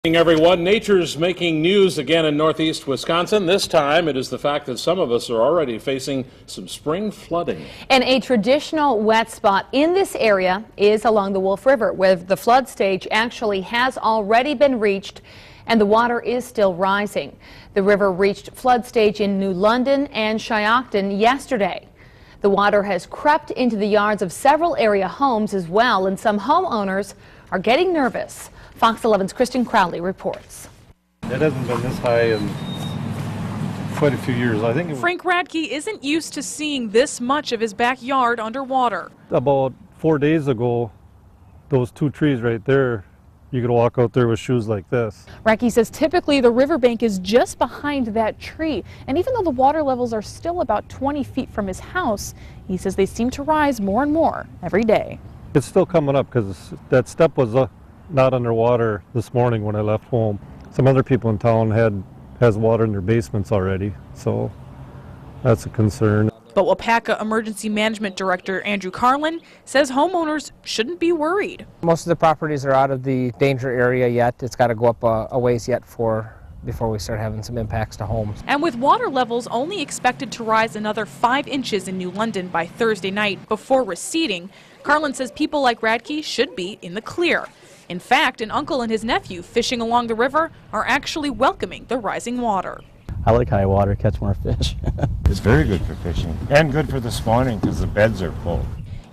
Everyone, nature's making news again in northeast Wisconsin. This time it is the fact that some of us are already facing some spring flooding. And a traditional wet spot in this area is along the Wolf River, where the flood stage actually has already been reached and the water is still rising. The river reached flood stage in New London and Shiocton yesterday. The water has crept into the yards of several area homes as well, and some homeowners are getting nervous. Fox 11's Kristen Crowley reports. It hasn't been this high in quite a few years. I think Frank Radke isn't used to seeing this much of his backyard underwater. About 4 days ago, those two trees right there, you could walk out there with shoes like this. Radke says typically the riverbank is just behind that tree, and even though the water levels are still about 20 feet from his house, he says they seem to rise more and more every day. It's still coming up because that step was not underwater this morning when I left home. Some other people in town has water in their basements already, so that's a concern. But Wapaka Emergency Management Director Andrew Carlin says homeowners shouldn't be worried. Most of the properties are out of the danger area yet. It's got to go up a ways yet before we start having some impacts to homes. And with water levels only expected to rise another 5 inches in New London by Thursday night before receding, Carlin says people like Radke should be in the clear. In fact, an uncle and his nephew fishing along the river are actually welcoming the rising water. I like high water, catch more fish. It's very good for fishing and good for the spawning because the beds are full.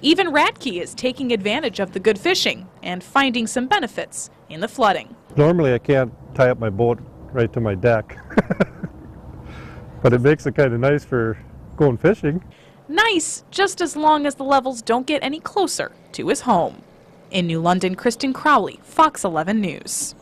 Even Radke is taking advantage of the good fishing and finding some benefits in the flooding. Normally I can't tie up my boat right to my deck, but it makes it kind of nice for going fishing. Nice, just as long as the levels don't get any closer to his home. In New London, Kristen Crowley, Fox 11 News.